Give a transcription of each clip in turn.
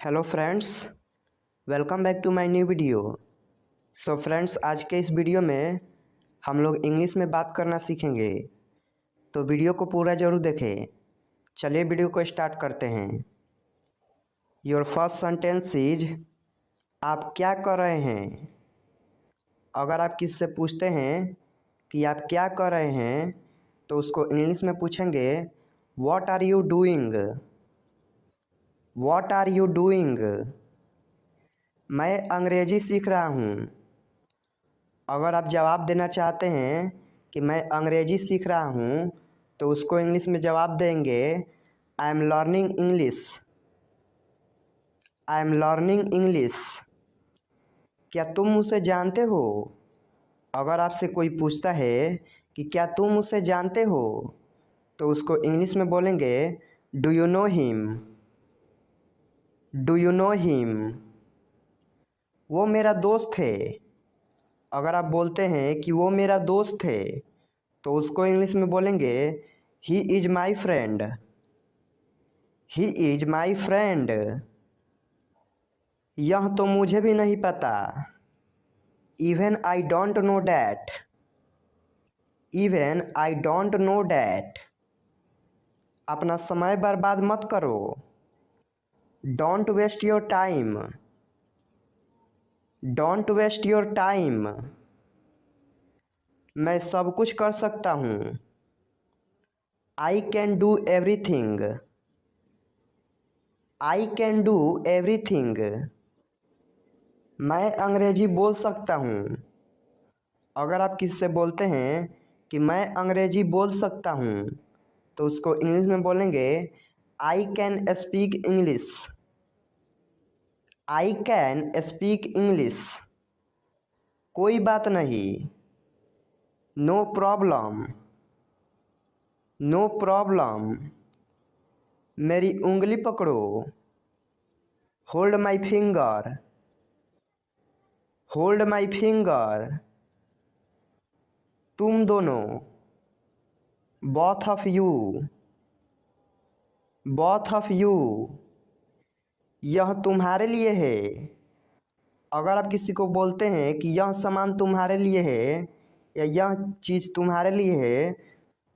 Hello friends, welcome back to my new video. So friends, आज के इस video में हम लोग इंग्लिश में बात करना सीखेंगे, तो वीडियो को पूरा ज़रूर देखें। चलिए वीडियो को स्टार्ट करते हैं। योर फर्स्ट सेंटेंस इज, आप क्या कर रहे हैं। अगर आप किसी से पूछते हैं कि आप क्या कर रहे हैं, तो उसको इंग्लिश में पूछेंगे what are you doing. What are you doing. मैं अंग्रेजी सीख रहा हूँ। अगर आप जवाब देना चाहते हैं कि मैं अंग्रेजी सीख रहा हूँ, तो उसको इंग्लिश में जवाब देंगे I am learning English. I am learning English. क्या तुम मुझसे जानते हो। अगर आपसे कोई पूछता है कि क्या तुम मुझसे जानते हो, तो उसको इंग्लिश में बोलेंगे do you know him. Do you know him. वो मेरा दोस्त है। अगर आप बोलते हैं कि वो मेरा दोस्त है, तो उसको इंग्लिश में बोलेंगे he is my friend. He is my friend. यह तो मुझे भी नहीं पता। Even I don't know that. Even I don't know that. अपना समय बर्बाद मत करो। Don't waste your time. Don't waste your time. मैं सब कुछ कर सकता हूँ। I can do everything. I can do everything. मैं अंग्रेजी बोल सकता हूँ। अगर आप किसी से बोलते हैं कि मैं अंग्रेजी बोल सकता हूँ, तो उसको इंग्लिश में बोलेंगे I can speak English. I can speak English. कोई बात नहीं। No problem. No problem. मेरी उंगली पकड़ो। Hold my finger. Hold my finger. तुम दोनों। Both of you. Both of you. यह तुम्हारे लिए है। अगर आप किसी को बोलते हैं कि यह सामान तुम्हारे लिए है या यह चीज़ तुम्हारे लिए है,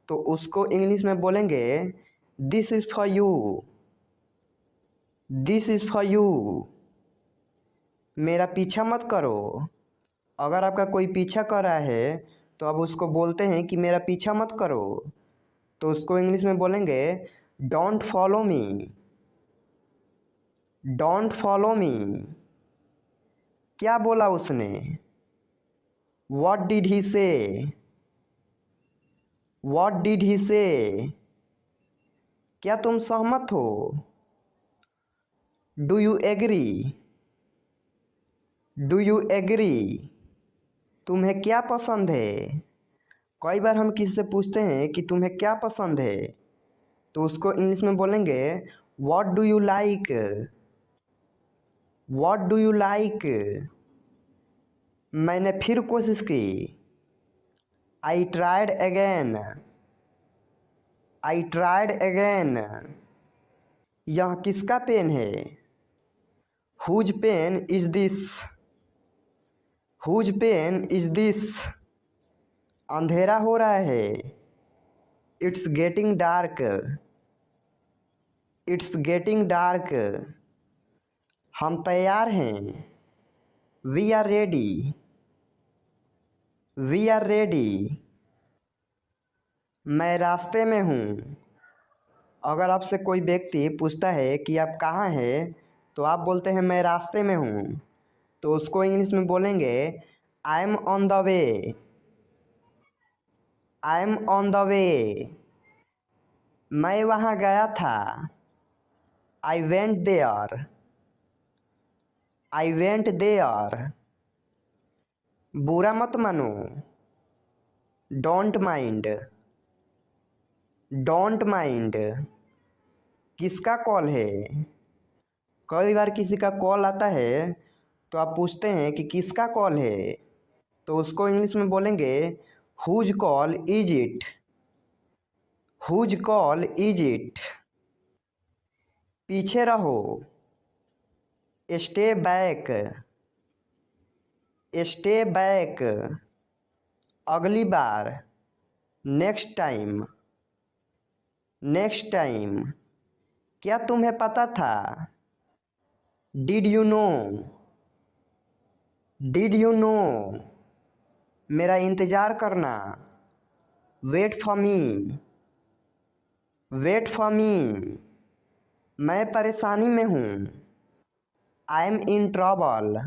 तो उसको इंग्लिश में बोलेंगे this is for you. This is for you. मेरा पीछा मत करो। अगर आपका कोई पीछा कर रहा है, तो आप उसको बोलते हैं कि मेरा पीछा मत करो, तो उसको इंग्लिश में बोलेंगे don't follow me. Don't follow me. क्या बोला उसने। व्हाट डिड ही से। व्हाट डिड ही से। क्या तुम सहमत हो। Do you agree. Do you agree. तुम्हें क्या पसंद है। कई बार हम किसी से पूछते हैं कि तुम्हें क्या पसंद है, तो उसको इंग्लिश में बोलेंगे what do you like. What do you like. मैंने फिर कोशिश की। I tried again. I tried again. यह किसका पेन है। Whose pen is this. Whose pen is this. अंधेरा हो रहा है। It's getting dark. It's getting dark. हम तैयार हैं। We are ready. We are ready. मैं रास्ते में हूँ। अगर आपसे कोई व्यक्ति पूछता है कि आप कहाँ हैं, तो आप बोलते हैं मैं रास्ते में हूँ, तो उसको इंग्लिश में बोलेंगे I am on the way. I am on the way. मैं वहाँ गया था। I went there. I went there. बुरा मत मानो। Don't mind. Don't mind. किसका कॉल है। कई बार किसी का कॉल आता है, तो आप पूछते हैं कि किसका कॉल है, तो उसको इंग्लिश में बोलेंगे whose call is it. Whose call is it. पीछे रहो। स्टे बैक, स्टे बैक, अगली बार, नेक्स्ट टाइम, नेक्स्ट टाइम, क्या तुम्हें पता था, did you know, did you know, मेरा इंतज़ार करना, wait for me, wait for me, मैं परेशानी में हूँ, I am in trouble,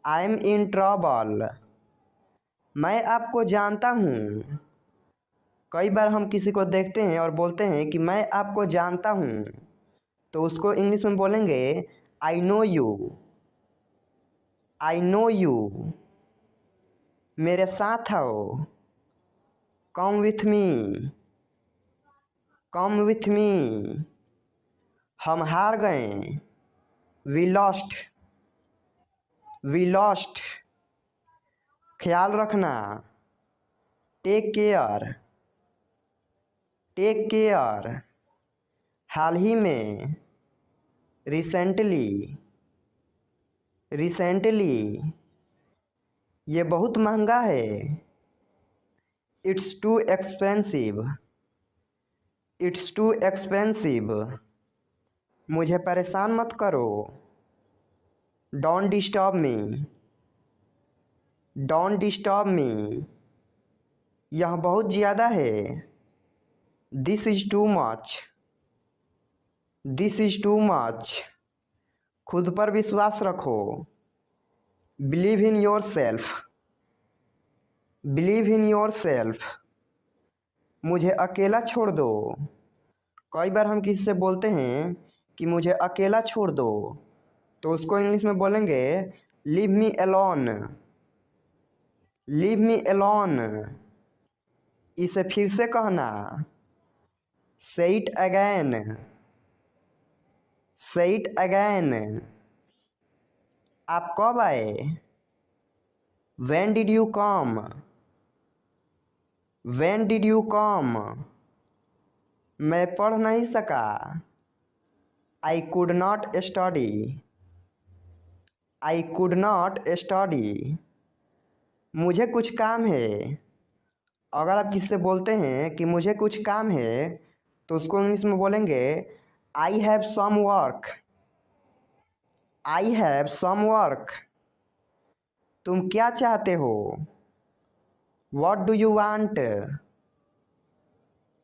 I am in trouble, मैं आपको जानता हूँ। कई बार हम किसी को देखते हैं और बोलते हैं कि मैं आपको जानता हूँ, तो उसको इंग्लिश में बोलेंगे I know you, I know you, मेरे साथ आओ, कम विथ मी, कम विथ मी, हम हार गए, वी लॉस्ट, वी लॉस्ट, ख्याल रखना, टेक केयर, टेक केयर, हाल ही में, रिसेंटली, रिसेंटली, ये बहुत महंगा है, it's too expensive, it's too expensive, मुझे परेशान मत करो, don't disturb me, don't disturb मी, यह बहुत ज़्यादा है, this is too much, this is too much, खुद पर विश्वास रखो, believe in your self, believe in your self, मुझे अकेला छोड़ दो। कई बार हम किसी से बोलते हैं कि मुझे अकेला छोड़ दो, तो उसको इंग्लिश में बोलेंगे leave me alone, leave me alone, इसे फिर से कहना, say it again, say it again, आप कब आए, when did you come, when did you come, मैं पढ़ नहीं सका, I could not study, I could not study, मुझे कुछ काम है। अगर आप किसी से बोलते हैं कि मुझे कुछ काम है, तो उसको इंग्लिश में बोलेंगे I have some work, I have some work, तुम क्या चाहते हो, what do you want,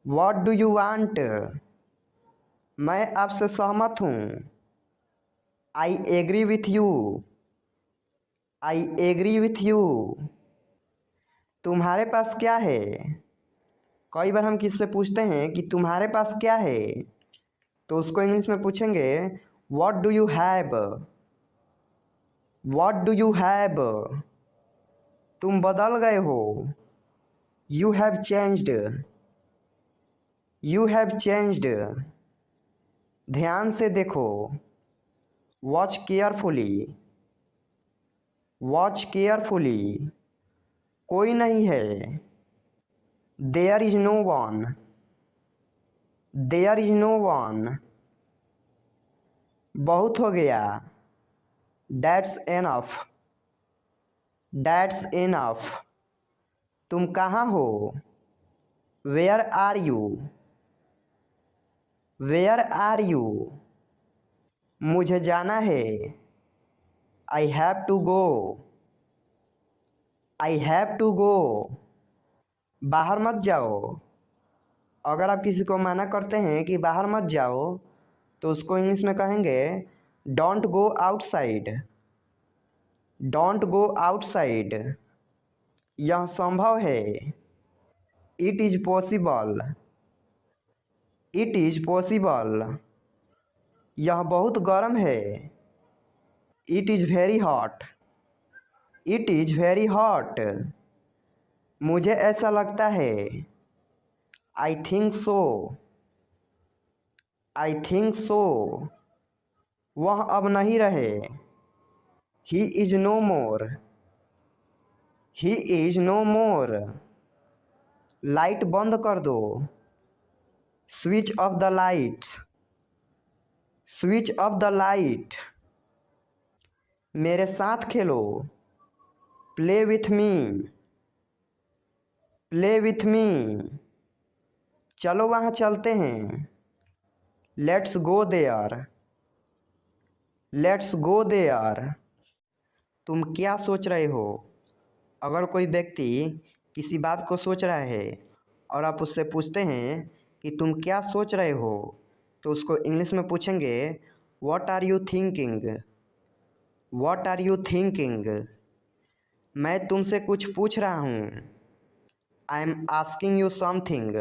what do you want, मैं आपसे सहमत हूँ, I agree with you, I agree with you, तुम्हारे पास क्या है। कई बार हम किसी से पूछते हैं कि तुम्हारे पास क्या है, तो उसको इंग्लिश में पूछेंगे what do you have, what do you have, तुम बदल गए हो, you have changed, you have changed, ध्यान से देखो, वॉच केयरफुली, वॉच केयरफुली, कोई नहीं है, there is no one, there is no one, बहुत हो गया, दैट्स एनफ, दैट्स एनफ, तुम कहाँ हो, where are you, where are you, मुझे जाना है, I have to go, I have to go, बाहर मत जाओ। अगर आप किसी को मना करते हैं कि बाहर मत जाओ, तो उसको इंग्लिश में कहेंगे don't go outside, don't go outside, यह संभव है, it is possible, it is possible, यह बहुत गर्म है, it is very hot, it is very hot, मुझे ऐसा लगता है, I think so, I think so, वह अब नहीं रहे, he is no more, he is no more, light बंद कर दो, switch off the lights, switch off the light. मेरे साथ खेलो। Play with me. Play with me. चलो वहाँ चलते हैं। Let's go there. Let's go there. तुम क्या सोच रहे हो? अगर कोई व्यक्ति किसी बात को सोच रहा है और आप उससे पूछते हैं कि तुम क्या सोच रहे हो, तो उसको इंग्लिश में पूछेंगे what are you thinking. What are you thinking. मैं तुमसे कुछ पूछ रहा हूँ। I am asking you something.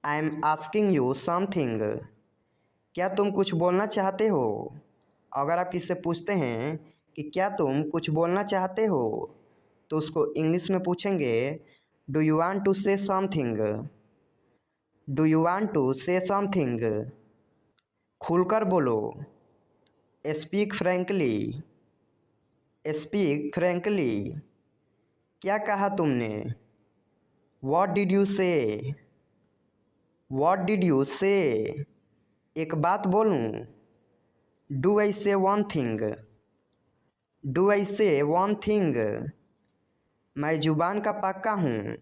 I am asking you something. क्या तुम कुछ बोलना चाहते हो? अगर आप किससे पूछते हैं कि क्या तुम कुछ बोलना चाहते हो, तो उसको इंग्लिश में पूछेंगे do you want to say something. Do you want to say something. खुलकर बोलो। Speak frankly. Speak frankly. क्या कहा तुमने? What did you say. What did you say. एक बात बोलूं? डू आई से वन थिंग। डू आई से वन थिंग। मैं जुबान का पक्का हूँ।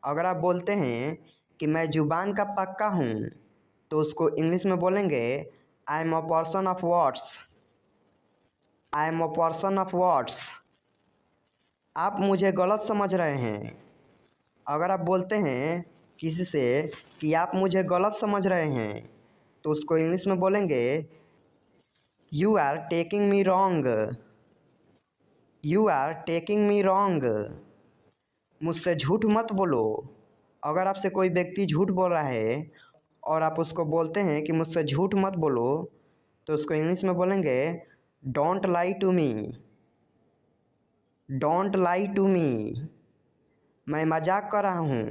अगर आप बोलते हैं कि मैं जुबान का पक्का हूँ, तो उसको इंग्लिश में बोलेंगे I am a person of words. I am a person of words. आप मुझे गलत समझ रहे हैं। अगर आप बोलते हैं किसी से कि आप मुझे गलत समझ रहे हैं, तो उसको इंग्लिश में बोलेंगे you are taking me wrong. You are taking me wrong. मुझसे झूठ मत बोलो। अगर आपसे कोई व्यक्ति झूठ बोल रहा है और आप उसको बोलते हैं कि मुझसे झूठ मत बोलो, तो उसको इंग्लिश में बोलेंगे don't lie to me. Don't lie to me. मैं मजाक कर रहा हूँ।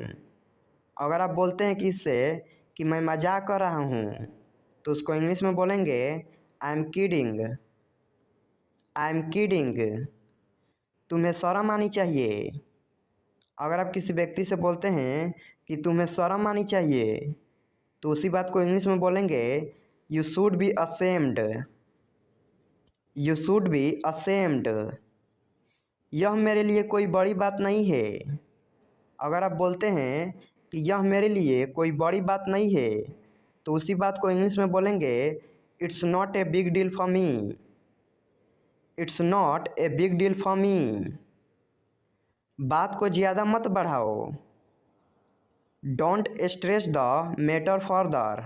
अगर आप बोलते हैं किससे कि मैं मजाक कर रहा हूँ, तो उसको इंग्लिश में बोलेंगे I am kidding. I am kidding. तुम्हें शर्म आनी चाहिए। अगर आप किसी व्यक्ति से बोलते हैं कि तुम्हें शर्म आनी चाहिए, तो उसी बात को इंग्लिश में बोलेंगे you should be ashamed. You should be ashamed. यह मेरे लिए कोई बड़ी बात नहीं है। अगर आप बोलते हैं कि यह मेरे लिए कोई बड़ी बात नहीं है, तो उसी बात को इंग्लिश में बोलेंगे it's not a big deal for me. It's not a big deal for मी। बात को ज़्यादा मत बढ़ाओ। Don't stress the matter further.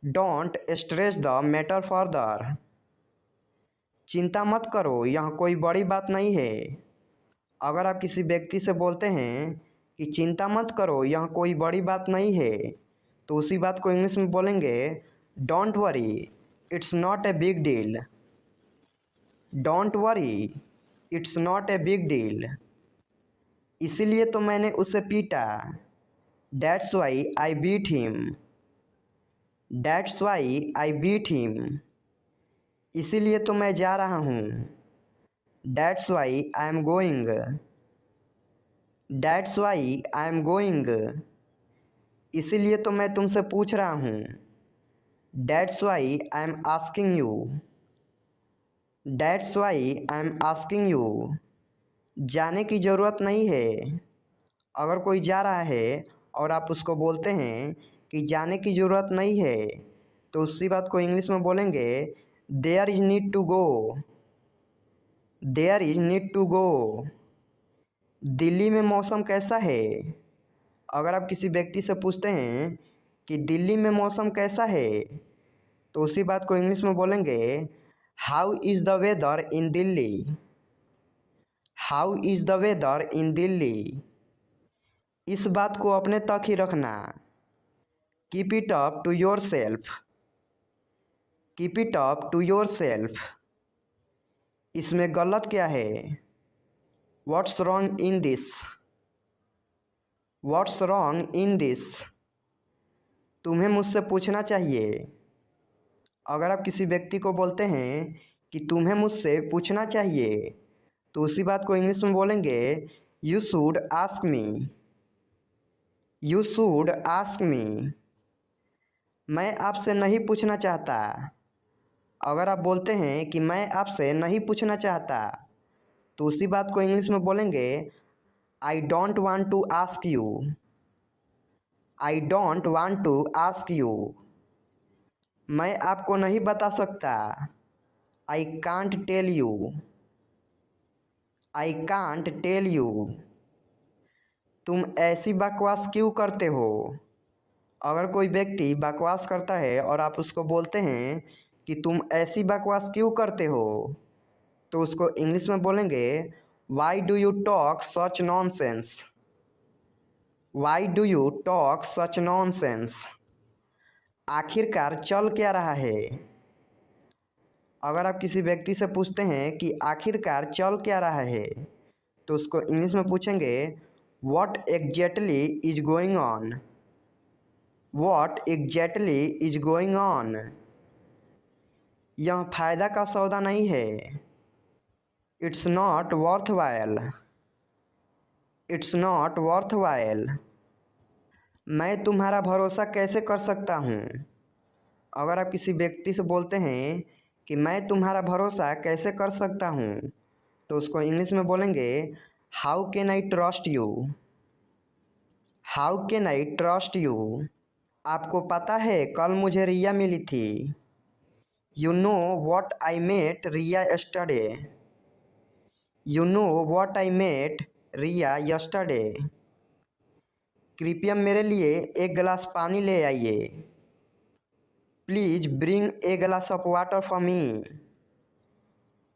Don't stress the matter further. चिंता मत करो, यहाँ कोई बड़ी बात नहीं है। अगर आप किसी व्यक्ति से बोलते हैं कि चिंता मत करो, यहाँ कोई बड़ी बात नहीं है, तो उसी बात को इंग्लिश में बोलेंगे don't worry, it's not a big deal. Don't worry, it's not a big deal. इसीलिए तो मैंने उसे पीटा। That's why I beat him. That's why I beat him. इसीलिए तो मैं जा रहा हूँ। That's why I am going. That's why I am going. इसीलिए तो मैं तुमसे पूछ रहा हूँ। That's why I am asking you. That's why I am asking you. जाने की ज़रूरत नहीं है। अगर कोई जा रहा है और आप उसको बोलते हैं कि जाने की ज़रूरत नहीं है, तो उसी बात को इंग्लिश में बोलेंगे there is need to go. There is need to go. Delhi में मौसम कैसा है? अगर आप किसी व्यक्ति से पूछते हैं कि दिल्ली में मौसम कैसा है, तो उसी बात को इंग्लिश में बोलेंगे how is the weather in Delhi. How is the weather in Delhi. इस बात को अपने तक ही रखना। Keep it up to yourself. Keep it up to yourself. इसमें गलत क्या है? What's wrong in this. What's wrong in this. तुम्हें मुझसे पूछना चाहिए। अगर आप किसी व्यक्ति को बोलते हैं कि तुम्हें मुझसे पूछना चाहिए, तो उसी बात को इंग्लिश में बोलेंगे you should ask me. You should ask me. मैं आपसे नहीं पूछना चाहता। अगर आप बोलते हैं कि मैं आपसे नहीं पूछना चाहता, तो उसी बात को इंग्लिश में बोलेंगे I don't want to ask you. I don't want to ask you. मैं आपको नहीं बता सकता। I can't tell you. I can't tell you. तुम ऐसी बकवास क्यों करते हो? अगर कोई व्यक्ति बकवास करता है और आप उसको बोलते हैं कि तुम ऐसी बकवास क्यों करते हो, तो उसको इंग्लिश में बोलेंगे why do you talk such nonsense. Why do you talk such nonsense. आखिरकार चल क्या रहा है? अगर आप किसी व्यक्ति से पूछते हैं कि आखिरकार चल क्या रहा है, तो उसको इंग्लिश में पूछेंगे what exactly is going on. What exactly is going on. यह फायदा का सौदा नहीं है। It's not worth while. It's not worth while. मैं तुम्हारा भरोसा कैसे कर सकता हूँ? अगर आप किसी व्यक्ति से बोलते हैं कि मैं तुम्हारा भरोसा कैसे कर सकता हूँ, तो उसको इंग्लिश में बोलेंगे how can I trust you. How can I trust you. आपको पता है कल मुझे रिया मिली थी। You know what I met Riya yesterday. You know what I met Riya yesterday. कृपया मेरे लिए एक गिलास पानी ले आइए। Please bring a glass of water for me.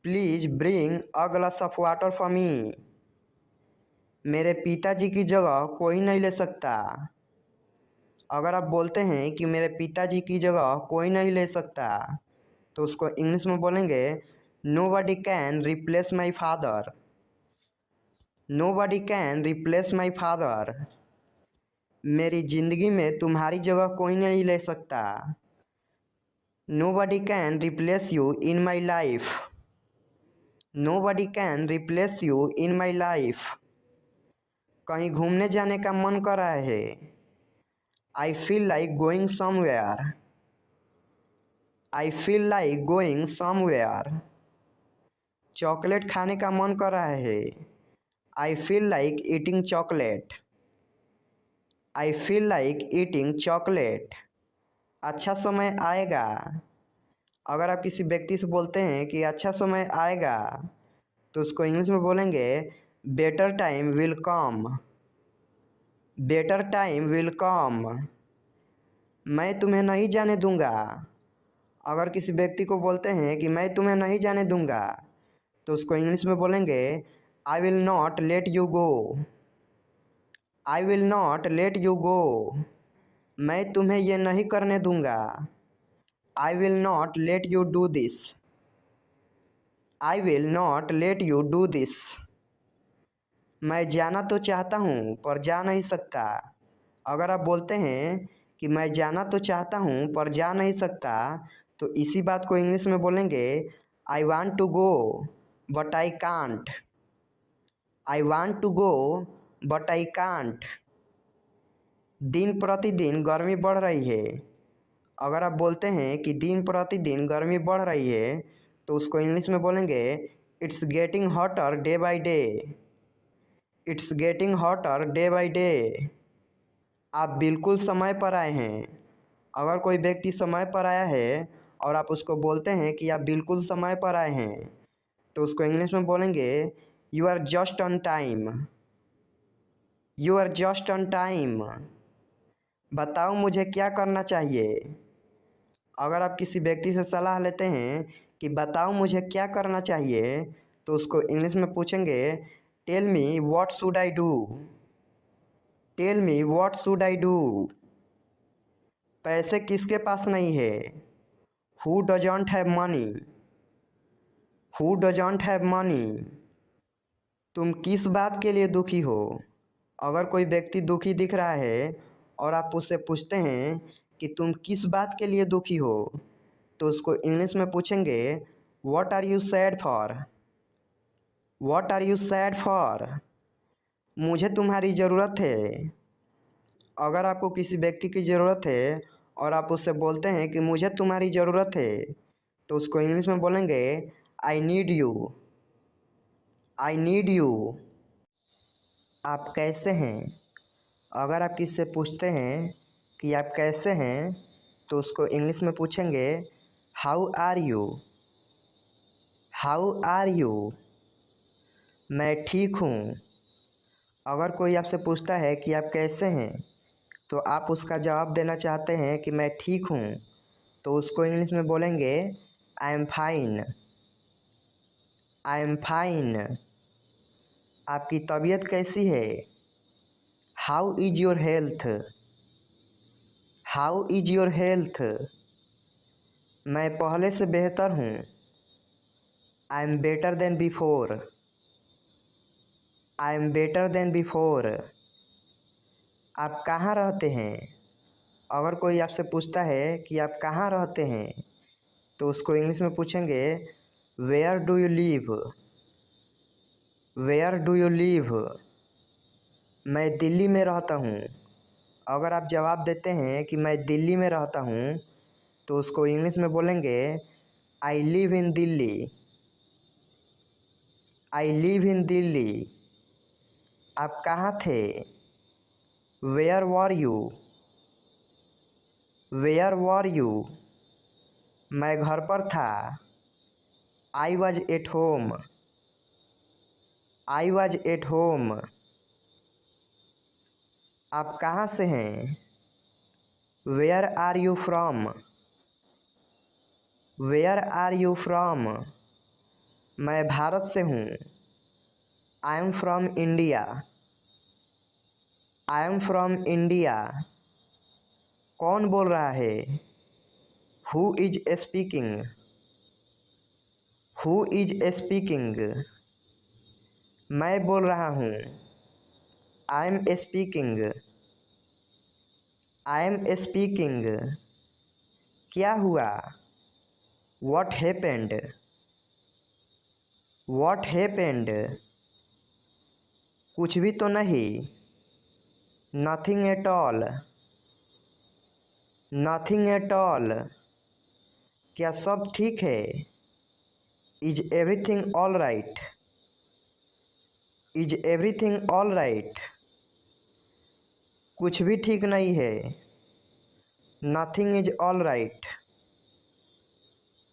Please bring a glass of water for me. मेरे पिताजी की जगह कोई नहीं ले सकता। अगर आप बोलते हैं कि मेरे पिताजी की जगह कोई नहीं ले सकता, तो उसको इंग्लिश में बोलेंगे nobody can replace my father. Nobody can replace my father. मेरी ज़िंदगी में तुम्हारी जगह कोई नहीं ले सकता। Nobody can replace you in my life. Nobody can replace you in my life. कहीं घूमने जाने का मन कर रहा है। I feel like going somewhere. I feel like going somewhere. Chocolate खाने का मन कर रहा है। I feel like eating chocolate. I feel like eating chocolate. अच्छा समय आएगा। अगर आप किसी व्यक्ति से बोलते हैं कि अच्छा समय आएगा, तो उसको इंग्लिश में बोलेंगे better time will come. Better time will come. मैं तुम्हें नहीं जाने दूंगा। अगर किसी व्यक्ति को बोलते हैं कि मैं तुम्हें नहीं जाने दूंगा, तो उसको इंग्लिश में बोलेंगे I will not let you go. I will not let you go. मैं तुम्हें ये नहीं करने दूंगा। I will not let you do this. I will not let you do this. मैं जाना तो चाहता हूँ पर जा नहीं सकता। अगर आप बोलते हैं कि मैं जाना तो चाहता हूँ पर जा नहीं सकता, तो इसी बात को इंग्लिश में बोलेंगे I want to go but I can't. I want to go but I can't. दिन प्रतिदिन गर्मी बढ़ रही है। अगर आप बोलते हैं कि दिन प्रतिदिन गर्मी बढ़ रही है, तो उसको इंग्लिश में बोलेंगे it's getting hotter day by day. It's getting hotter day by day. आप बिल्कुल समय पर आए हैं। अगर कोई व्यक्ति समय पर आया है और आप उसको बोलते हैं कि आप बिल्कुल समय पर आए हैं, तो उसको इंग्लिश में बोलेंगे you are just on time. You are just on time. बताओ मुझे क्या करना चाहिए। अगर आप किसी व्यक्ति से सलाह लेते हैं कि बताओ मुझे क्या करना चाहिए, तो उसको इंग्लिश में पूछेंगे tell me what should I do. Tell me what should I do. पैसे किसके पास नहीं है? Who doesn't have money. Who doesn't have money. तुम किस बात के लिए दुखी हो? अगर कोई व्यक्ति दुखी दिख रहा है और आप उससे पूछते हैं कि तुम किस बात के लिए दुखी हो, तो उसको इंग्लिश में पूछेंगे what are you sad for. What are you sad for. मुझे तुम्हारी ज़रूरत है। अगर आपको किसी व्यक्ति की ज़रूरत है और आप उससे बोलते हैं कि मुझे तुम्हारी ज़रूरत है, तो उसको इंग्लिश में बोलेंगे I need you. I need you. आप कैसे हैं? अगर आप किसी से पूछते हैं कि आप कैसे हैं, तो उसको इंग्लिश में पूछेंगे how are you. How are you. मैं ठीक हूँ। अगर कोई आपसे पूछता है कि आप कैसे हैं, तो आप उसका जवाब देना चाहते हैं कि मैं ठीक हूँ, तो उसको इंग्लिश में बोलेंगे I am fine. I am fine. आपकी तबीयत कैसी है? How is your health? How is your health? मैं पहले से बेहतर हूँ। I am better than before. I am better than before. आप कहाँ रहते हैं? अगर कोई आपसे पूछता है कि आप कहाँ रहते हैं, तो उसको इंग्लिश में पूछेंगे where do you live? Where do you live? मैं दिल्ली में रहता हूँ। अगर आप जवाब देते हैं कि मैं दिल्ली में रहता हूँ, तो उसको इंग्लिश में बोलेंगे I live in Delhi. I live in Delhi. आप कहाँ थे? Where were you? Where were you? मैं घर पर था। I was at home. I was at home. आप कहाँ से हैं? Where are you from? Where are you from? मैं भारत से हूँ। I am from India. I am from India. कौन बोल रहा है? Who is speaking? Who is speaking? मैं बोल रहा हूँ। I am speaking. I am speaking. क्या हुआ? What happened? What happened? कुछ भी तो नहीं। Nothing at all. Nothing at all. क्या सब ठीक है? Is everything all right? Is everything all right? कुछ भी ठीक नहीं है। Nothing is all right.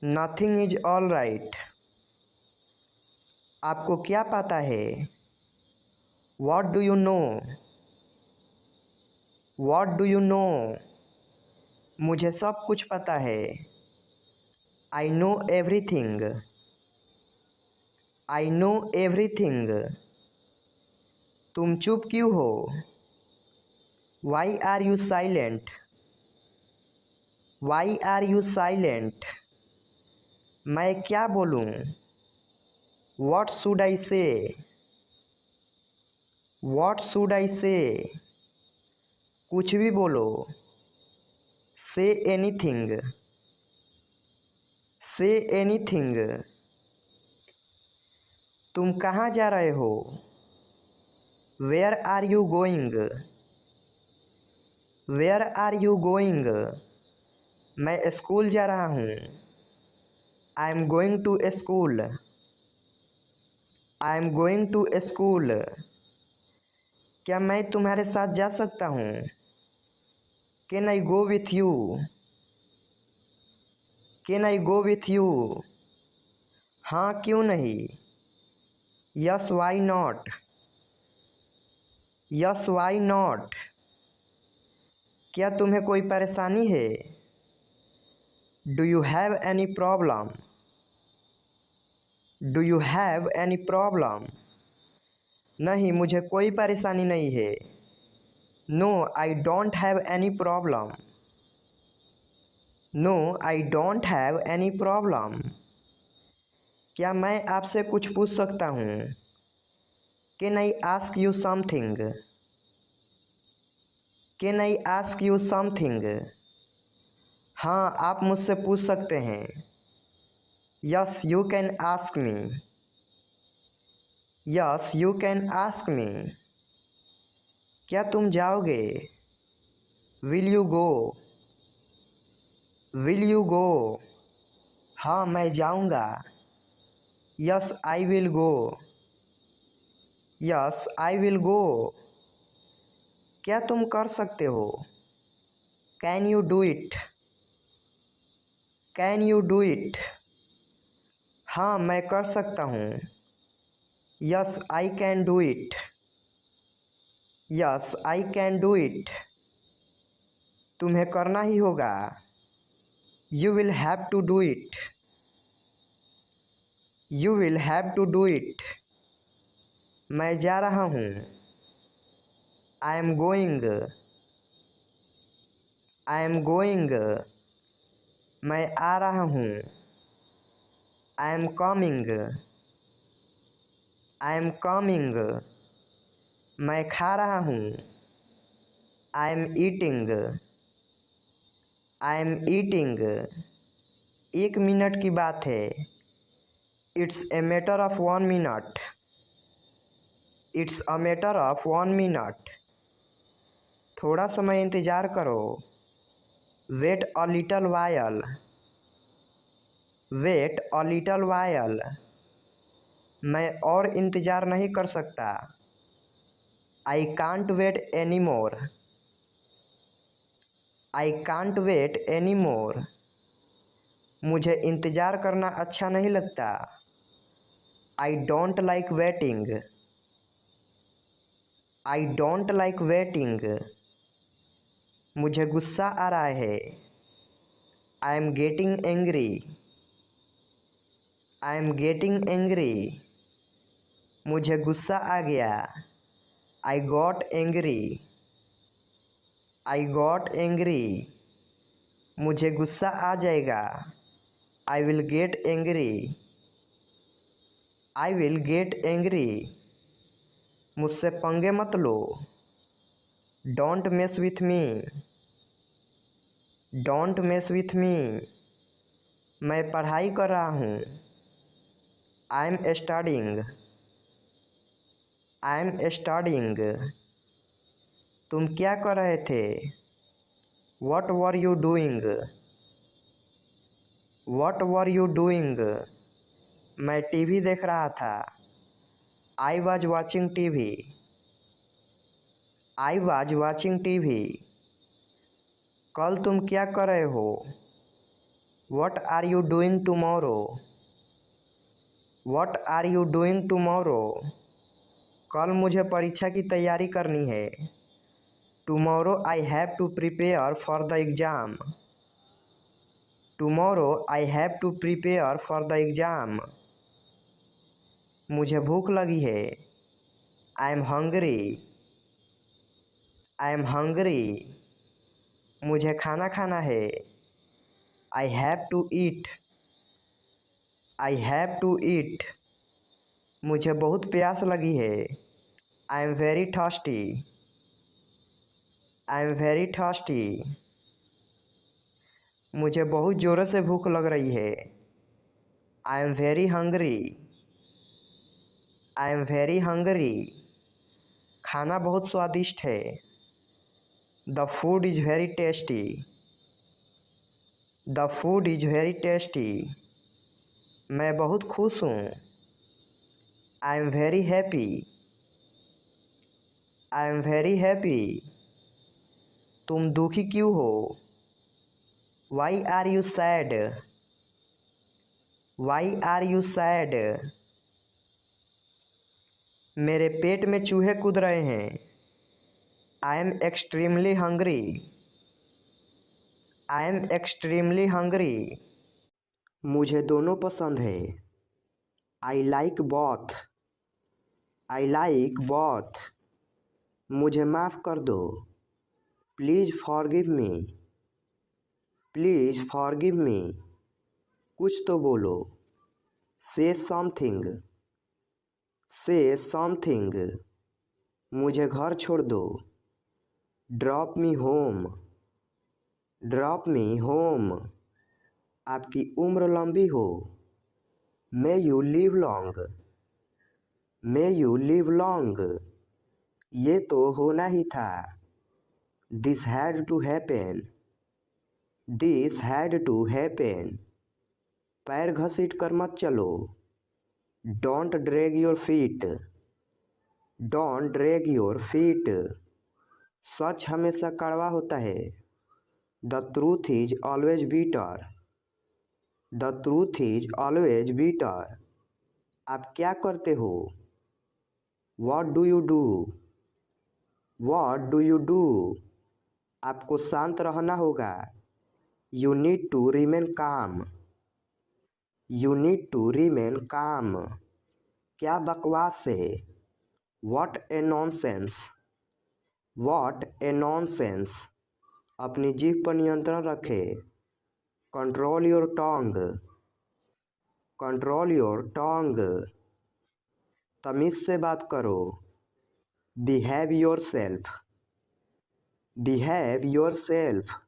Nothing is all right. आपको क्या पता है? What do you know? What do you know? मुझे सब कुछ पता है। I know everything. I know everything. तुम चुप क्यों हो? Why are you silent? Why are you silent? मैं क्या बोलूँ? व्हाट शुड आई से? व्हाट शुड आई से? कुछ भी बोलो। Say anything. Say anything. तुम कहाँ जा रहे हो? Where are you going? Where are you going? मैं स्कूल जा रहा हूँ। I am going to school. I am going to school. क्या मैं तुम्हारे साथ जा सकता हूँ? Can I go with you? Can I go with you? हाँ, क्यों नहीं? Yes why not? Yes why not? क्या तुम्हें कोई परेशानी है? Do you have any problem? Do you have any problem? नहीं, मुझे कोई परेशानी नहीं है। No I don't have any problem. No I don't have any problem. क्या मैं आपसे कुछ पूछ सकता हूँ? Can I ask you something? Can I ask you something? हाँ, आप मुझसे पूछ सकते हैं। Yes you can ask me. Yes you can ask me. क्या तुम जाओगे? Will you go? Will you go? हाँ मैं जाऊँगा। Yes I will go. Yes I will go. क्या तुम कर सकते हो? Can you do it? Can you do it? हाँ मैं कर सकता हूँ। Yes I can do it. Yes I can do it. तुम्हें करना ही होगा। You will have to do it. You will have to do it. मैं जा रहा हूँ। I am going. I am going. मैं आ रहा हूँ। I am coming. I am coming. मैं खा रहा हूँ। I am eating. I am eating. 1 minute की बात है। It's a matter of 1 minute. It's a matter of 1 minute. थोड़ा समय इंतज़ार करो। Wait a little while. Wait a little while. मैं और इंतज़ार नहीं कर सकता। I can't wait any more. I can't wait any more. मुझे इंतज़ार करना अच्छा नहीं लगता। I don't like waiting. I don't like waiting. मुझे गुस्सा आ रहा है। I am getting angry. I am getting angry. मुझे गुस्सा आ गया। I got angry. I got angry. मुझे गुस्सा आ जाएगा। I will get angry. I will get angry. मुझसे पंगे मत लो। Don't mess with me. Don't mess with me. मैं पढ़ाई कर रहा हूँ। I am studying. I am studying. तुम क्या कर रहे थे? What were you doing? What were you doing? मैं टीवी देख रहा था। I was watching TV. I was watching TV. कल तुम क्या कर रहे हो? What are you doing tomorrow? What are you doing tomorrow? कल मुझे परीक्षा की तैयारी करनी है। Tomorrow I have to prepare for the exam. Tomorrow I have to prepare for the exam. मुझे भूख लगी है। I am hungry. I am hungry. मुझे खाना खाना है। I have to eat. I have to eat. मुझे बहुत प्यास लगी है। I am very thirsty. I am very thirsty. मुझे बहुत ज़ोरों से भूख लग रही है। I am very hungry. I am very hungry. खाना बहुत स्वादिष्ट है। The food is very tasty. The food is very tasty. मैं बहुत खुश हूँ। I am very happy. I am very happy. तुम दुखी क्यों हो? Why are you sad? Why are you sad? मेरे पेट में चूहे कूद रहे हैं। I am extremely hungry. I am extremely hungry. मुझे दोनों पसंद है। I like both. I like both. मुझे माफ़ कर दो। Please forgive me. Please forgive me. कुछ तो बोलो। से समथिंग। से समथिंग। मुझे घर छोड़ दो। Drop me home. Drop me home. आपकी उम्र लंबी हो। May you live long. May you live long. ये तो होना ही था। This had to happen. This had to happen. पैर घसीट कर मत चलो। Don't drag your feet. Don't drag your feet. सच हमेशा कड़वा होता है। The truth is always bitter. The truth is always bitter. आप क्या करते हो? What do you do? What do you do? आपको शांत रहना होगा। You need to remain calm. You need to remain calm. क्या बकवास है? What a nonsense. What a nonsense. अपनी जीभ पर नियंत्रण रखें। Control your tongue. Control your tongue. तमीज़ से बात करो। Behave yourself. Behave yourself.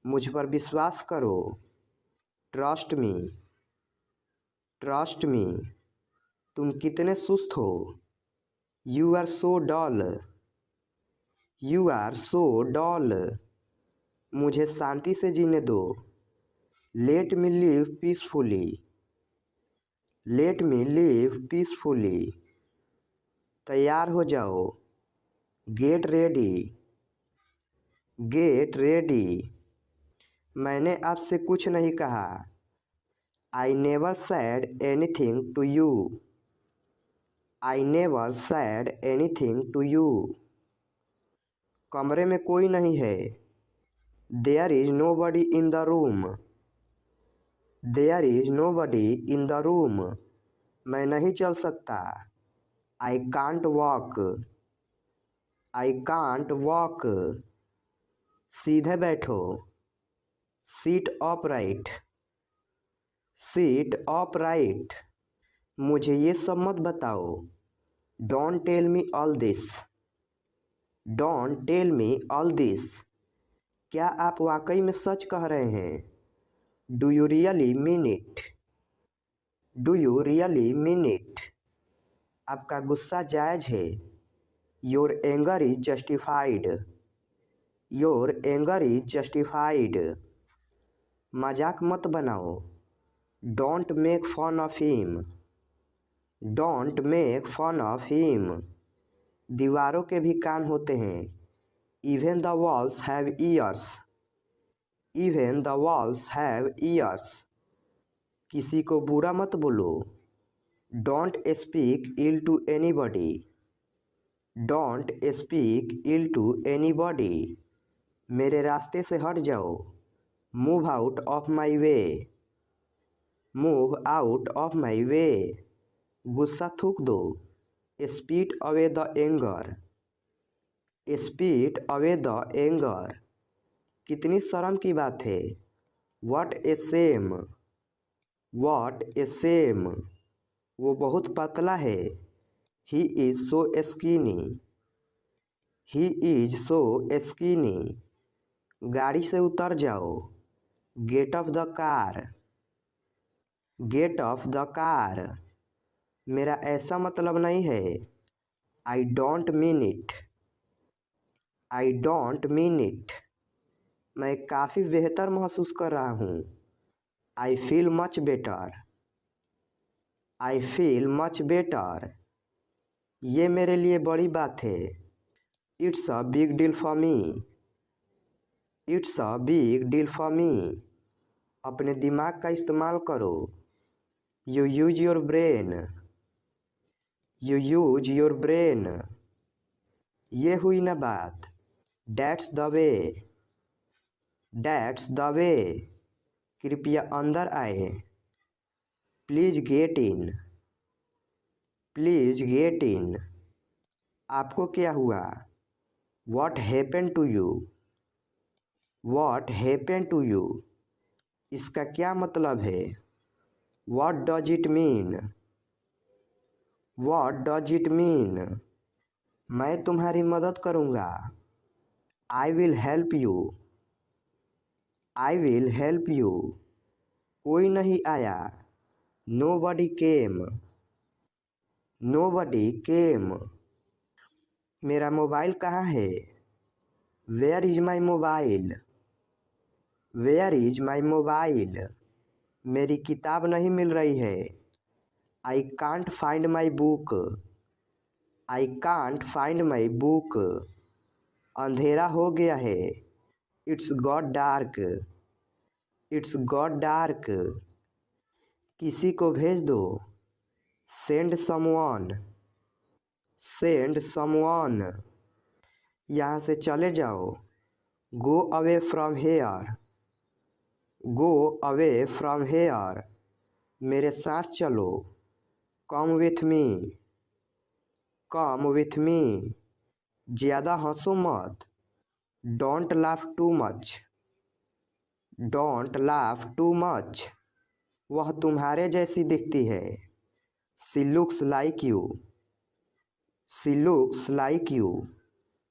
मुझ पर विश्वास करो। Trust me. Trust me. तुम कितने सुस्त हो। You are so dull. You are so dull. मुझे शांति से जीने दो। Let me live peacefully. Let me live peacefully. तैयार हो जाओ। Get ready. Get ready. मैंने आपसे कुछ नहीं कहा। I never said anything to you. I never said anything to you. कमरे में कोई नहीं है। There is nobody in the room. There is nobody in the room. मैं नहीं चल सकता। I can't walk. I can't walk. सीधे बैठो। Sit upright. Seat upright. मुझे ये सब मत बताओ। Don't tell me all this. Don't tell me all this. क्या आप वाकई में सच कह रहे हैं? Do you really mean it? Do you really mean it? आपका गुस्सा जायज है। Your anger is justified. Your anger is justified. मजाक मत बनाओ। Don't make fun of him. Don't make fun of him. दीवारों के भी कान होते हैं। Even the walls have years. Even the walls have ears. किसी को बुरा मत बोलो। Don't speak ill to anybody. Don't speak ill to anybody. मेरे रास्ते से हट जाओ। Move out of my way. Move out of my way. गुस्सा थूक दो। Spit away the anger. Spit away the anger. कितनी शर्म की बात है। What a shame. What a shame. वो बहुत पतला है। He is so skinny. He is so skinny. गाड़ी से उतर जाओ। Get off the car. Get off the car. मेरा ऐसा मतलब नहीं है। I don't mean it. I don't mean it. मैं काफ़ी बेहतर महसूस कर रहा हूँ। I feel much better. I feel much better. ये मेरे लिए बड़ी बात है। It's a big deal for me. It's a big deal for me. अपने दिमाग का इस्तेमाल करो। You use your brain. You use your brain. ये हुई ना बात। That's the way. That's the way. कृपया अंदर आए। Please get in. Please get in. आपको क्या हुआ? What happen to you? What happen to you? इसका क्या मतलब है? What does it mean? What does it mean? मैं तुम्हारी मदद करूँगा। I will help you. I will help you. कोई नहीं आया। Nobody came. Nobody came. मेरा मोबाइल कहाँ है? Where is my mobile? Where is my mobile? मेरी किताब नहीं मिल रही है। I can't find my book. I can't find my book. अंधेरा हो गया है। It's got dark. It's got dark. किसी को भेज दो। Send someone. Send someone. यहाँ से चले जाओ। Go away from here. Go away from here. मेरे साथ चलो। Come with me. Come with me. ज़्यादा हंसो मत। Don't laugh too much. Don't laugh too much. वह तुम्हारे जैसी दिखती है। She looks like you. She looks like you.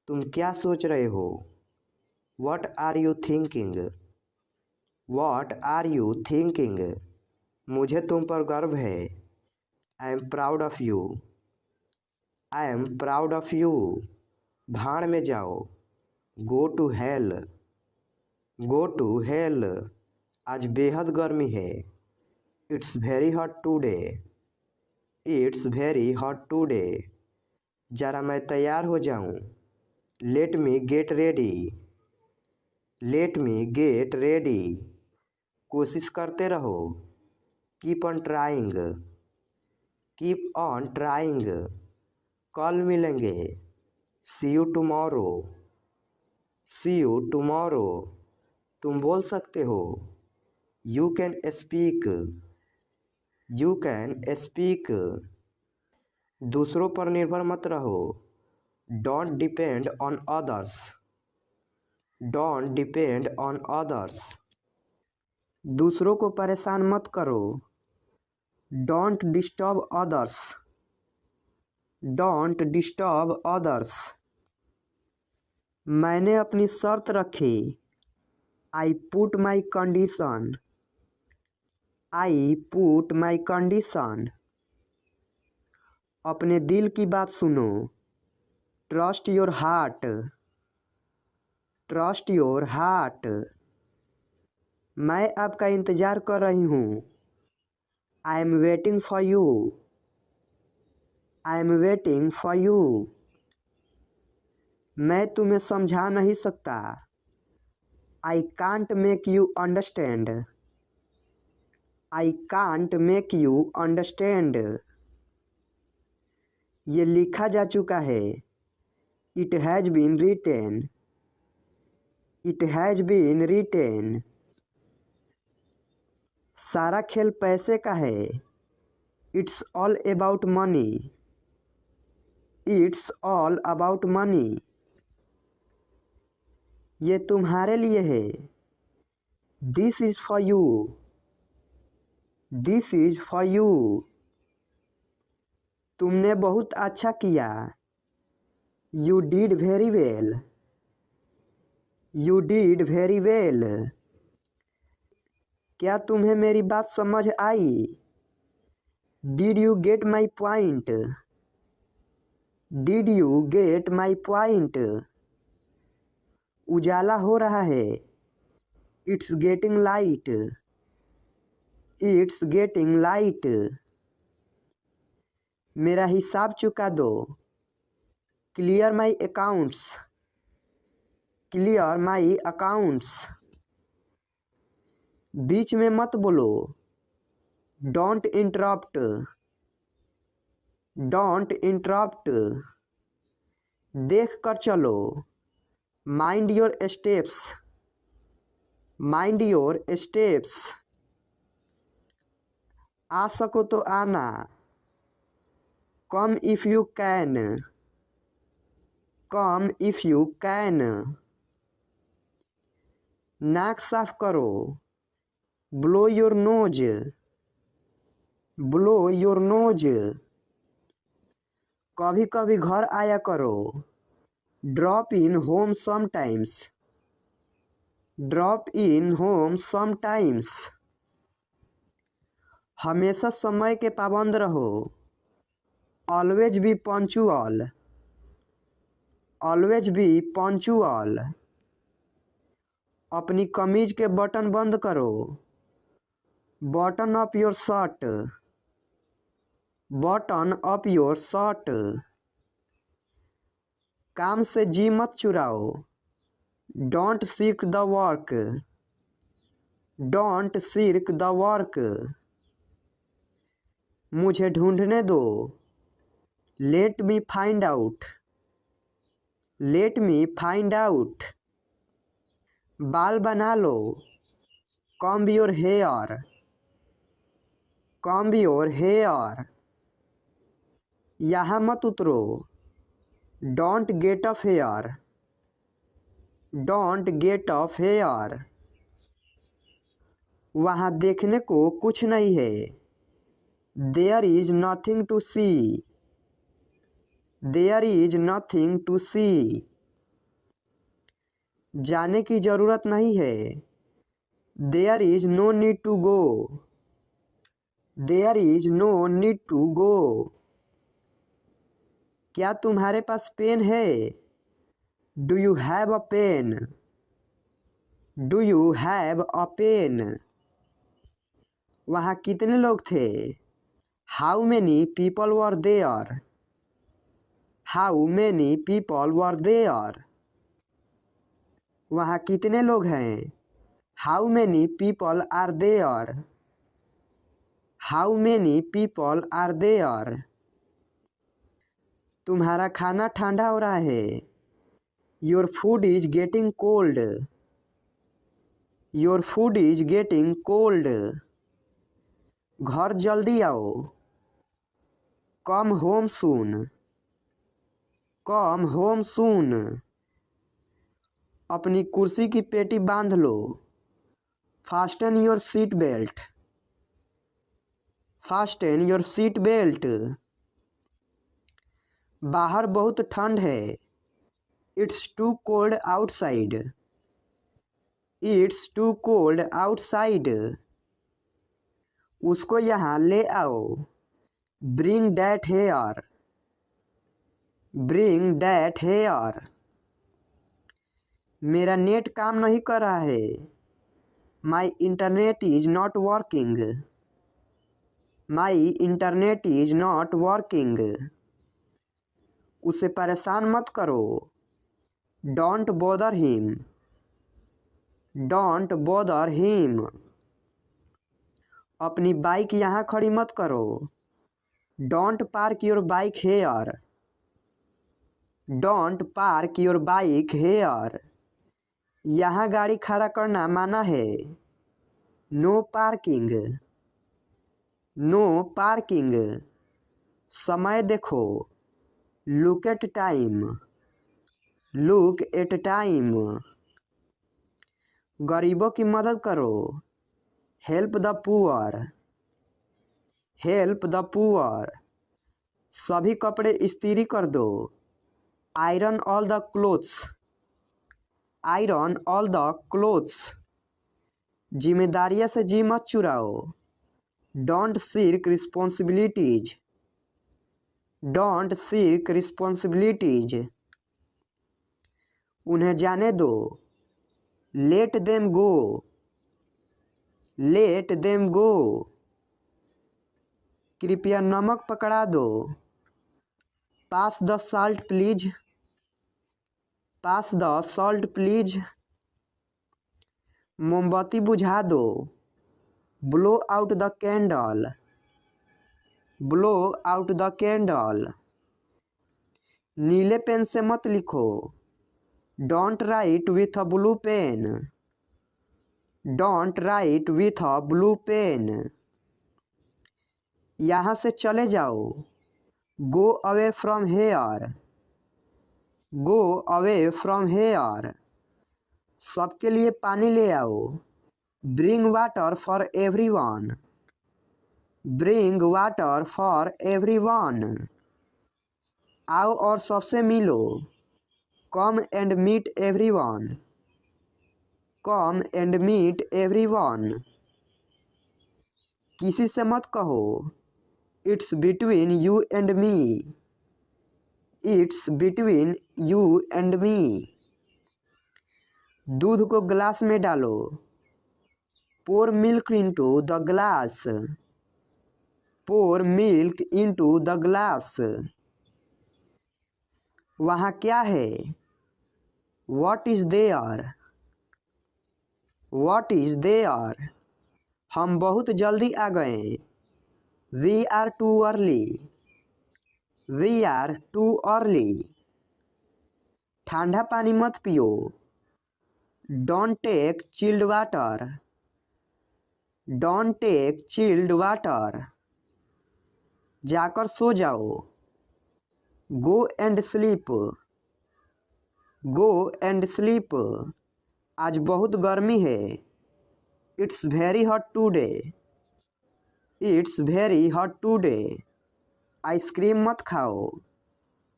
तुम क्या सोच रहे हो? What are you thinking? What are you thinking? मुझे तुम पर गर्व है। I am proud of you. I am proud of you. भाड़ में जाओ। Go to hell. Go to hell. आज बेहद गर्मी है। It's very hot today. It's very hot today. ज़रा मैं तैयार हो जाऊं। Let me get ready. Let me get ready. कोशिश करते रहो। Keep on trying. Keep on trying. कल मिलेंगे। See you tomorrow. See you tomorrow. तुम बोल सकते हो। You can speak. You can speak. दूसरों पर निर्भर मत रहो। Don't depend on others. Don't depend on others. दूसरों को परेशान मत करो। Don't disturb others. Don't disturb others. मैंने अपनी शर्त रखी। I put my condition. I put my condition. अपने दिल की बात सुनो। Trust your heart. Trust your heart. मैं आपका इंतज़ार कर रही हूँ। I am waiting for you. I am waiting for you. मैं तुम्हें समझा नहीं सकता। I can't make you understand. I can't make you understand. ये लिखा जा चुका है। It has been written. It has been written. सारा खेल पैसे का है। It's all about money. It's all about money. ये तुम्हारे लिए है। This is for you. This is for you. तुमने बहुत अच्छा किया। You did very well. You did very well. क्या तुम्हें मेरी बात समझ आई? Did you get my point? Did you get my point? उजाला हो रहा है। It's getting light. It's getting light. मेरा हिसाब चुका दो। Clear my accounts. Clear my accounts. बीच में मत बोलो। Don't interrupt. Don't interrupt. देख कर चलो। Mind your steps. Mind your steps. आ सको तो आना। Come if you can. Come if you can. नाक साफ करो। Blow your nose. Blow your nose. कभी कभी घर आया करो। Drop in home sometimes. Drop in home sometimes. हमेशा समय के पाबंद रहो। Always be punctual. Always be punctual. अपनी कमीज के बटन बंद करो। Button up your shirt. Button up your shirt. काम से जी मत चुराओ। Don't shirk the work. Don't shirk the work. मुझे ढूंढने दो। Let me find out. Let me find out. बाल बना लो। Comb your hair. Comb your hair. यहाँ मत उतरो। Don't get off here. Don't get off here. वहाँ देखने को कुछ नहीं है। There is nothing to see. There is nothing to see. जाने की जरूरत नहीं है। There is no need to go. There is no need to गो। क्या तुम्हारे पास पेन है? Do you have a pen? Do you have a pen? वहाँ कितने लोग थे? How many people were there? How many people were there? वहाँ कितने लोग हैं? How many people are there? How many people are there? तुम्हारा खाना ठंडा हो रहा है। Your food is getting cold. Your food is getting cold. घर जल्दी आओ। Come home soon. Come home soon. अपनी कुर्सी की पेटी बांध लो। Fasten your seat belt. Fasten your seat belt. बाहर बहुत ठंड है। It's too cold outside. It's too cold outside. उसको यहाँ ले आओ। Bring that here. Bring that here. मेरा नेट काम नहीं कर रहा है। My internet is not working. My internet is not working. उसे परेशान मत करो। Don't bother him. Don't bother him. अपनी बाइक यहाँ खड़ी मत करो। Don't park your bike here. Don't park your bike here. यहाँ गाड़ी खड़ा करना मना है। No parking. No parking. समय देखो। Look at time. Look at time. गरीबों की मदद करो। Help the poor. Help the poor. सभी कपड़े इस्त्री कर दो। Iron all the clothes. Iron all the clothes. जिम्मेदारियां से जी मत चुराओ। Don't shirk responsibilities. Don't shirk responsibilities. उन्हें जाने दो। Let them go. Let them go. कृपया नमक पकड़ा दो। Pass the salt please. Pass the salt please. मोमबत्ती बुझा दो। Blow out the candle. Blow out the candle. नीले पेन से मत लिखो। Don't write with a blue pen. Don't write with a blue pen. यहाँ से चले जाओ। Go away from here. Go away from here. सबके लिए पानी ले आओ। Bring water for everyone. Bring water for everyone. आओ और सबसे मिलो। Come and meet everyone. Come and meet everyone. किसी से मत कहो। It's between you and me. It's between you and me. दूध को ग्लास में डालो। Pour milk into the glass. Pour milk into the glass. वहाँ क्या है? What is there? What is there? हम बहुत जल्दी आ गए। We are too early. We are too early. ठंडा पानी मत पियो। Don't take chilled water. Don't take chilled water. जाकर सो जाओ। Go and sleep. Go and sleep. आज बहुत गर्मी है। It's very hot today. It's very hot today. Ice cream मत खाओ।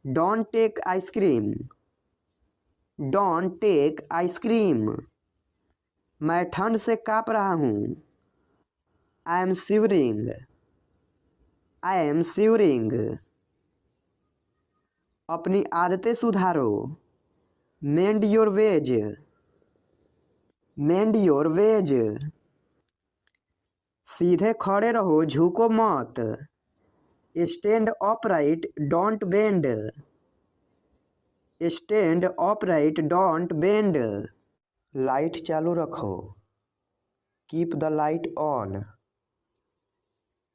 Don't take ice cream. Don't take ice cream. मैं ठंड से काँप रहा हूँ। I am shivering. I am shivering. अपनी आदतें सुधारो। Mend your ways. Mend your ways. सीधे खड़े रहो, झुको मत। Stand upright, don't bend. Stand upright, don't bend. Light चालू रखो। Keep the light on.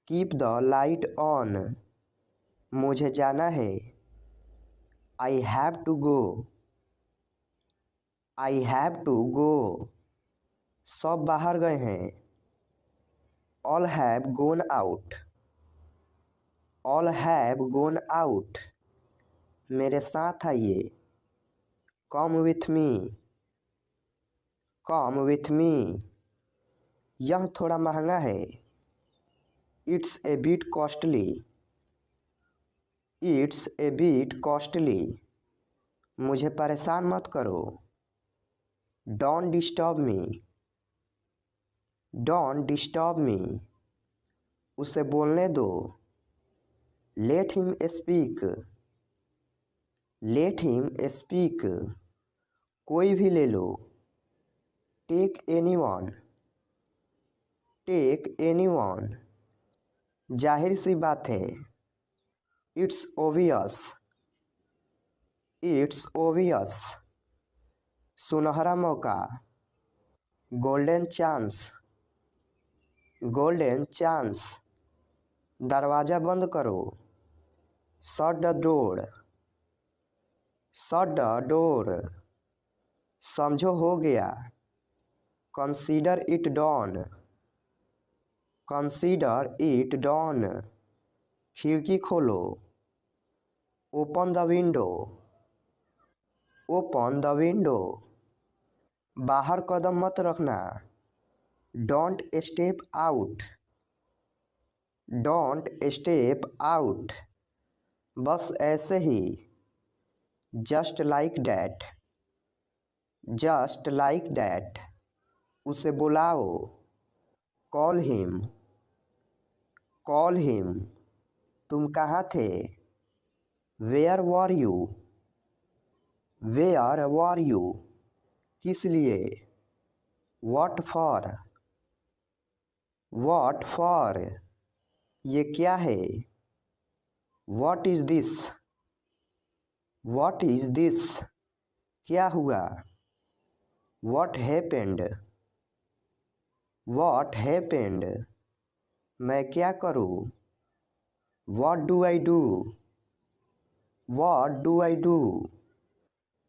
Keep the light on. मुझे जाना है। I have to go. I have to go. सब बाहर गए हैं। All have gone out. All have gone out. मेरे साथ आइए। Come with me. Come with me. यह थोड़ा महंगा है। It's a bit costly. It's a bit costly. मुझे परेशान मत करो। Don't disturb me. Don't disturb me. उसे बोलने दो। Let him speak. Let him speak. कोई भी ले लो। Take anyone. Take anyone. जाहिर सी बात है। It's obvious. It's obvious. सुनहरा मौका। Golden chance. Golden chance. दरवाज़ा बंद करो। Shut the door. Shut the door. समझो हो गया। Consider it done. Consider it done. खिड़की खोलो। Open the window. Open the window. बाहर कदम मत रखना। Don't step out. Don't step out. बस ऐसे ही। Just like that. Just like that. उसे बुलाओ। Call him. Call him. तुम कहाँ थे? Where were you? Where were you? किस लिए? What for? What for? ये क्या है? What is this? What is this? क्या हुआ? What happened? What happened? मैं क्या करूँ? What do I do? What do I do?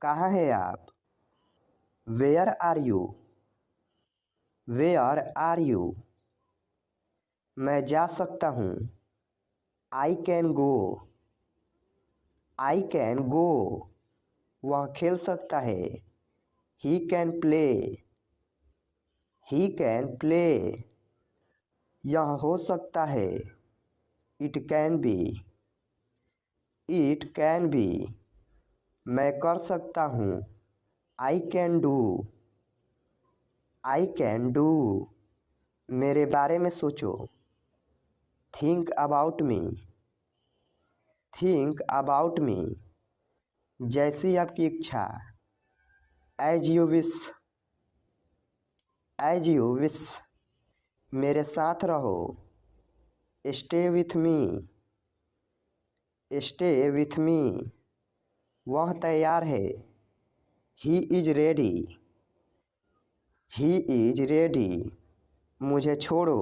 कहाँ है आप? Where are you? Where are you? मैं जा सकता हूँ। I can go. I can go. वह खेल सकता है। He can play. He can play. यह हो सकता है। It can be. It can be. मैं कर सकता हूँ। I can do. I can do. मेरे बारे में सोचो। Think about me. Think about me. जैसी आपकी इच्छा। As you wish. As you wish, मेरे साथ रहो। Stay with me, stay with me, वह तैयार है। He is ready, he is ready, मुझे छोड़ो।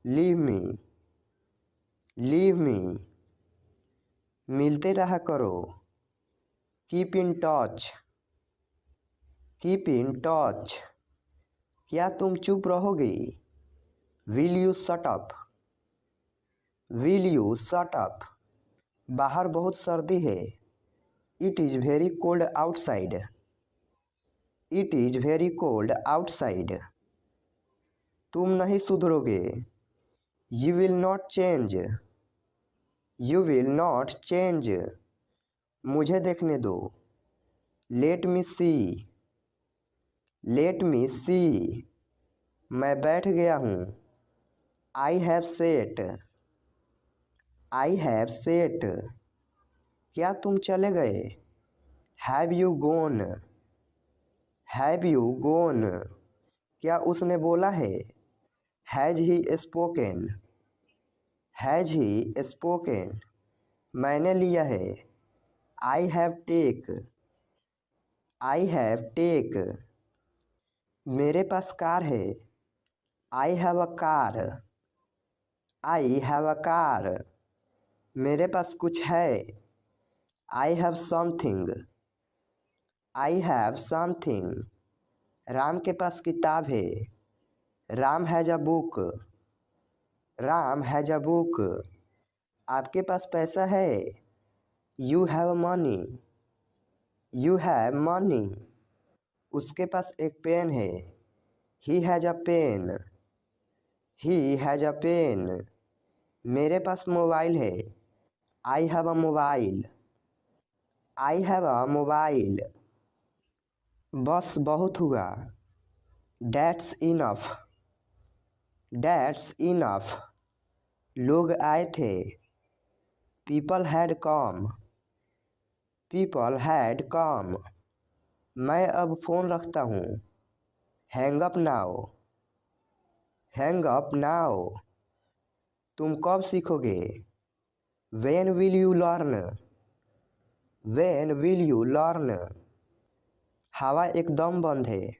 लीव मी, लीव मी, मिलते रहा करो। Keep in touch, keep in touch, क्या तुम चुप रहोगे। Will you shut up, will you shut up, बाहर बहुत सर्दी है। It is very cold outside, it is very cold outside, तुम नहीं सुधरोगे। You will not change, you will not change, मुझे देखने दो। लेट मी सी, लेट मी सी, मैं बैठ गया हूँ। I have set, I have set, क्या तुम चले गए। Have you gone, have you gone, क्या उसने बोला है। Has he spoken, has he spoken, मैंने लिया है। I have take, I have take, मेरे पास कार है। I have a car, I have a car, मेरे पास कुछ है। I have something, I have something, Ram के पास किताब है। Ram has a book, Ram has a book, आपके पास पैसा है। You have money, you have money, उसके पास एक पेन है। He has a pen, he has a pen, मेरे पास मोबाइल है। I have a mobile, I have a mobile, बस बहुत हुआ। डैट्स इनफ, डैट्स इनफ, लोग आए थे। People had come, people had come, मैं अब फ़ोन रखता हूँ। Hang up now, hang up now, तुम कब सीखोगे। When will you learn, when will you learn, हवा एकदम बंद है।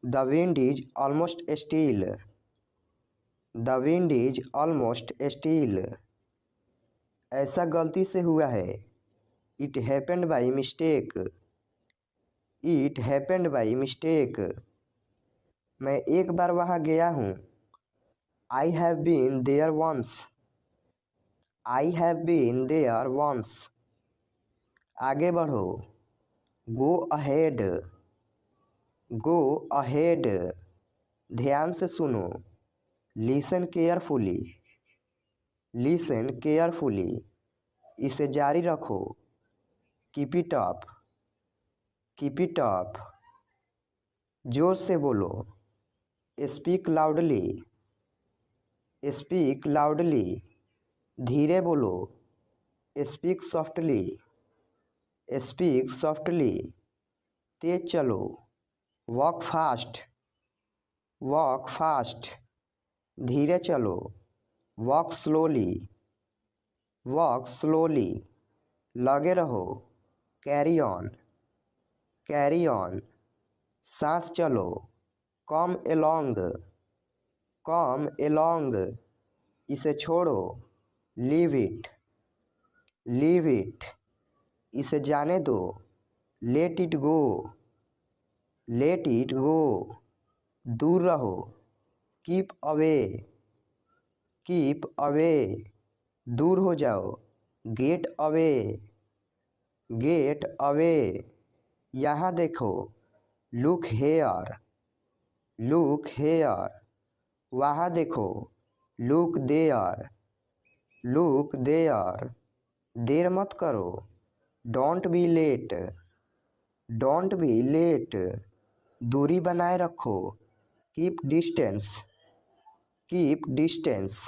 The wind is almost still, the wind is almost still, ऐसा गलती से हुआ है। It happened by mistake, it happened by mistake, मैं एक बार वहाँ गया हूँ। I have been there once, I have been there once, आगे बढ़ो। गो अहेड, गो अहेड, ध्यान से सुनो। लिसन केयरफुली, लिसन केयरफुली, इसे जारी रखो। Keep it up, keep it up, जोर से बोलो। स्पीक लाउडली, स्पीक लाउडली, धीरे बोलो। स्पीक सॉफ्टली, स्पीक सॉफ्टली, तेज चलो। वॉक फास्ट, वॉक फास्ट, धीरे चलो। वॉक स्लोली, वॉक स्लोली, लगे रहो। कैरी ऑन, कैरी ऑन, साथ चलो। कम एलोंग, कम एलोंग, इसे छोड़ो। लीव इट, लीव इट, इसे जाने दो। Let it go, let it go, दूर रहो। कीप अवे, कीप अवे, दूर हो जाओ। गेट अवे, गेट अवे, यहाँ देखो। लुक हेयर, लुक हेयर, वहाँ देखो। लुक देयर, लुक देयर, देर मत करो। Don't be late, don't be late, दूरी बनाए रखो। Keep distance, keep distance,